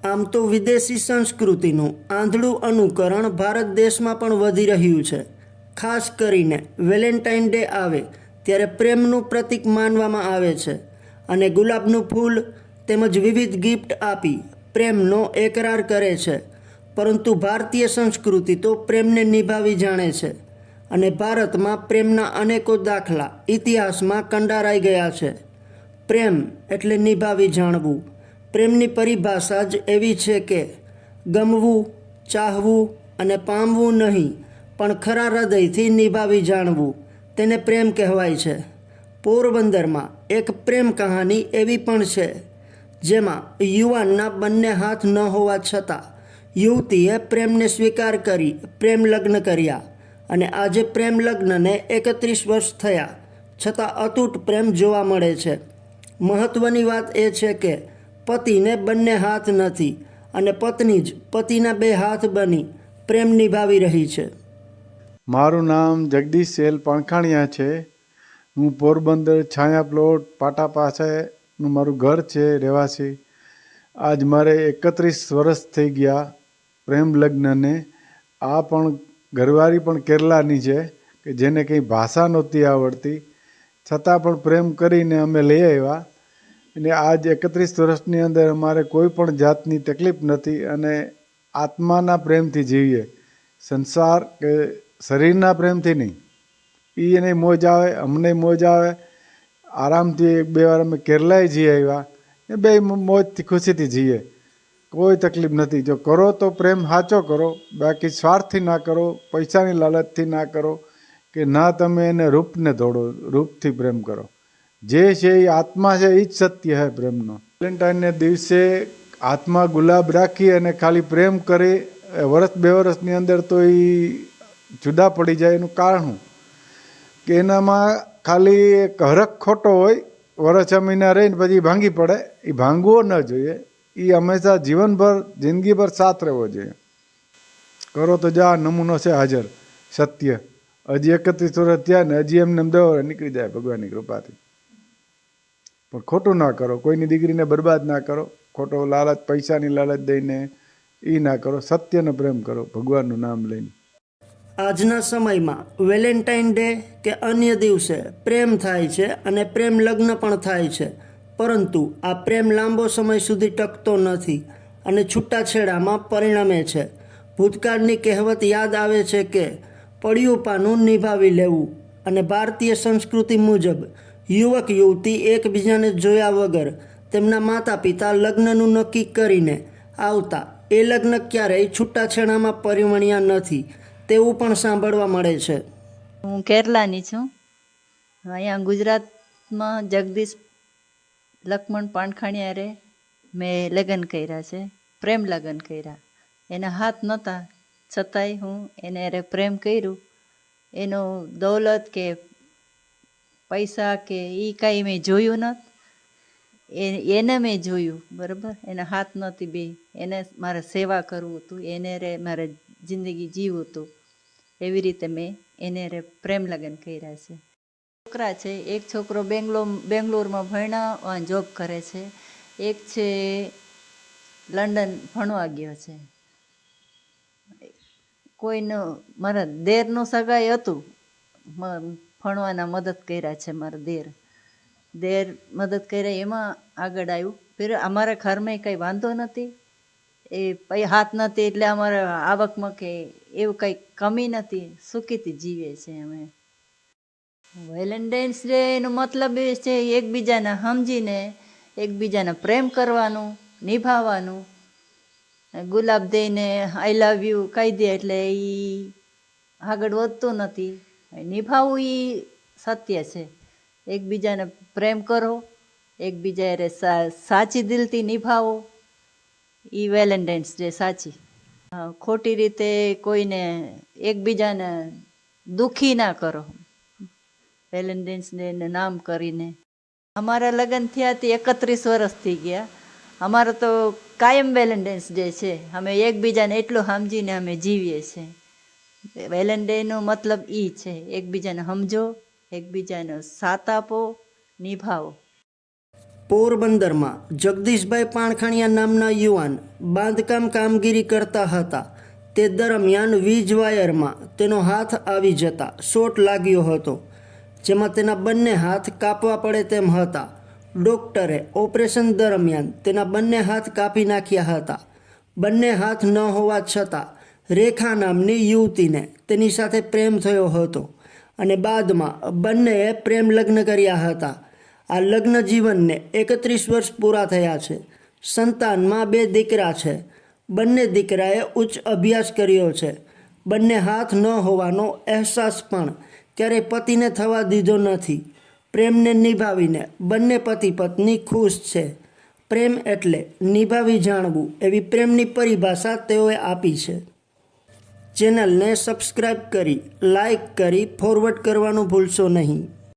આમ તો વિદેશી સંસ્કૃતિનું આંધળું અનુકરણ ભારત દેશમાં પણ વધી રહ્યું છે. ખાસ કરીને વેલેન્ટાઇન ડે આવે ત્યારે પ્રેમનું પ્રતીક માનવામાં આવે છે અને ગુલાબનું ફૂલ તેમજ વિવિધ ગિફ્ટ આપી પ્રેમનો એકરાર કરે છે. પરંતુ ભારતીય સંસ્કૃતિ તો પ્રેમને નિભાવી જાણે છે અને ભારતમાં પ્રેમના અનેકો દાખલા ઇતિહાસમાં કંડારાઈ ગયા છે. પ્રેમ એટલે નિભાવી જાણવું. પ્રેમની પરિભાષા જ એવી છે કે ગમવું, ચાહવું અને પામવું નહીં, પણ ખરા હૃદયથી નિભાવી જાણવું, તેને પ્રેમ કહેવાય છે. પોરબંદરમાં એક પ્રેમ કહાની એવી પણ છે જેમાં યુવાનના બંને હાથ ન હોવા છતાં યુવતીએ પ્રેમને સ્વીકાર કરી પ્રેમ લગ્ન કર્યા અને આજે પ્રેમ લગ્નને 31 વર્ષ થયા છતાં અતૂટ પ્રેમ જોવા મળે છે. મહત્વની વાત એ છે કે પતિને બંને હાથ નથી અને પત્ની જ પતિના બે હાથ બની પ્રેમ નિભાવી રહી છે. મારું નામ જગદીશ સેલ પણખાણિયા છે. હું પોરબંદર છાયા પ્લોટ પાટા પાસેનું મારું ઘર છે રહેવાસી. આજ મારે 31 વર્ષ થઈ ગયા પ્રેમ લગ્નને. આ પણ ઘરવાળી પણ કેરલાની છે કે જેને કંઈ ભાષા નહોતી આવડતી છતાં પણ પ્રેમ કરીને અમે લઈ આવ્યા અને આજ 31 વર્ષની અંદર અમારે કોઈ પણ જાતની તકલીફ નથી અને આત્માના પ્રેમથી જીવીએ. સંસાર કે શરીરના પ્રેમથી નહીં. એને મોજ આવે, અમને મોજ આવે. આરામથી 1-2 વાર અમે કેરલાએ જઈ આવ્યા એ બે મોજથી ખુશીથી જીવીએ. કોઈ તકલીફ નથી. જો કરો તો પ્રેમ સાચો કરો, બાકી સ્વાર્થથી ના કરો, પૈસાની લાલચથી ના કરો કે ના તમે એને રૂપને દોડો, રૂપથી પ્રેમ કરો. જે છે એ આત્મા છે એ જ સત્ય છે પ્રેમનો. વેલેન્ટાઇનને દિવસે હાથમાં ગુલાબ રાખી અને ખાલી પ્રેમ કરી વર્ષ 2 વર્ષની અંદર તો એ જુદા પડી જાય. એનું કારણ શું કે એનામાં ખાલી એક હરખ ખોટો હોય, વર્ષ 6 મહિના રહીને પછી ભાંગી પડે. એ ભાંગવો ન જોઈએ. એ હંમેશા જીવનભર જિંદગીભર સાથ રહેવો જોઈએ. કરો તો જા નમૂનો છે હાજર સત્ય. હજી 31 વર્ષ થયા ને હજી એમને 10 વર્ષ નીકળી જાય ભગવાનની કૃપાથી. પણ ખોટું ના કરો, કોઈની દીકરીને બરબાદ ના કરો, ખોટો લાલચ પૈસાની લાલચ દઈને એ ના કરો. સત્યનો પ્રેમ કરો ભગવાનનું નામ લઈને. આજના સમયમાં વેલેન્ટાઇન ડે કે અન્ય દિવસે પ્રેમ થાય છે અને પ્રેમ લગ્ન પણ થાય છે, પરંતુ આ પ્રેમ લાંબો સમય સુધી ટકતો નથી અને છૂટાછેડામાં પરિણમે છે. ભૂતકાળની કહેવત યાદ આવે છે કે પડ્યું પાનું નિભાવી લેવું અને ભારતીય સંસ્કૃતિ મુજબ યુવક યુવતી એકબીજાને જોયા વગર તેમના માતા પિતા લગ્નનું નક્કી કરીને આવતા એ લગ્ન ક્યારેય છૂટાછેડામાં પરિણમ્યા નથી તેવું પણ સાંભળવા મળે છે. હું કેરલાની છું. અહીંયા ગુજરાતમાં જગદીશ લક્ષ્મણ પાણખાણિયારે મેં લગ્ન કર્યા છે, પ્રેમ લગ્ન કર્યા. એના હાથ નહોતા છતાંય હું એને અરે પ્રેમ કર્યું. એનો દૌલત કે પૈસા કે એ કાંઈ મેં જોયું નથી. એને મેં જોયું, બરાબર. એના હાથ નહોતી બે, એને મારે સેવા કરવું હતું, એને રે મારે જિંદગી જીવવું હતું. એવી રીતે મેં એને રે પ્રેમ લગ્ન કર્યા છે. છોકરા છે, એક છોકરો બેંગ્લોરમાં ભણ્યા જોબ કરે છે, એક છે લંડન ભણવા ગયો છે. કોઈનો મારા દેરનું સગાઈ હતું, ભણવાના મદદ કર્યા છે. મારા દેર મદદ કર્યા એમાં આગળ આવ્યું. ફિર અમારા ઘરમાં કંઈ વાંધો નથી, એ હાથ નથી એટલે અમારે આવકમાં કે એવું કંઈ કમી નથી, સુખીથી જીવે છે અમે. વેલેન્ટાઇન્સ ડે એનો મતલબ એ છે એકબીજાને સમજીને એકબીજાને પ્રેમ કરવાનું, નિભાવવાનું. ગુલાબ દઈને આઈ લવ યુ કહી દે એટલે એ આગળ વધતું નથી. નિભાવવું એ સત્ય છે. એકબીજાને પ્રેમ કરો, એકબીજા સાચી દિલથી નિભાવો, એ વેલેન્ટાઇન્સ ડે સાચી. ખોટી રીતે કોઈને એકબીજાને દુઃખી ના કરો વેલેન્ટાઇન્સ ડે નામ કરીને. અમારા લગ્ન થયા તે 31 વર્ષ થઈ ગયા. અમારો તો કાયમ વેલેન્ટાઇન્સ ડે છે. અમે એકબીજાને એટલું સમજીને અમે જીવીએ છીએ. વેલેન્ટાઇનનો મતલબ એ છે એકબીજાને સમજો, એકબીજાને સાથ આપો, નિભાવો. પોરબંદરમાં જગદીશભાઈ પાણખાણિયા નામના યુવાન બાંધકામ કામગીરી કરતા હતા. તે દરમિયાન વીજ વાયરમાં તેનો હાથ આવી જતા શોટ લાગ્યો હતો, જેમાં તેના બંને હાથ કાપવા પડે તેમ હતા. ડૉક્ટરે ઓપરેશન દરમિયાન તેના બંને હાથ કાપી નાખ્યા હતા. બંને હાથ ન હોવા છતાં રેખા નામની યુવતીને તેની સાથે પ્રેમ થયો હતો અને બાદમાં બંનેએ પ્રેમ લગ્ન કર્યા હતા. આ લગ્ન જીવનને 31 વર્ષ પૂરા થયા છે. સંતાનમાં 2 દીકરા છે. બંને દીકરાએ ઉચ્ચ અભ્યાસ કર્યો છે. બંને હાથ ન હોવાનો અહેસાસ પણ ક્યારેય પતિને થવા દીધો નથી. પ્રેમને નિભાવીને બંને પતિ પત્ની ખુશ છે. પ્રેમ એટલે નિભાવી જાણવું એવી પ્રેમની પરિભાષા તેઓએ આપી છે. ચેનલને સબસ્ક્રાઈબ કરી, લાઈક કરી, ફોરવર્ડ કરવાનું ભૂલશો નહીં.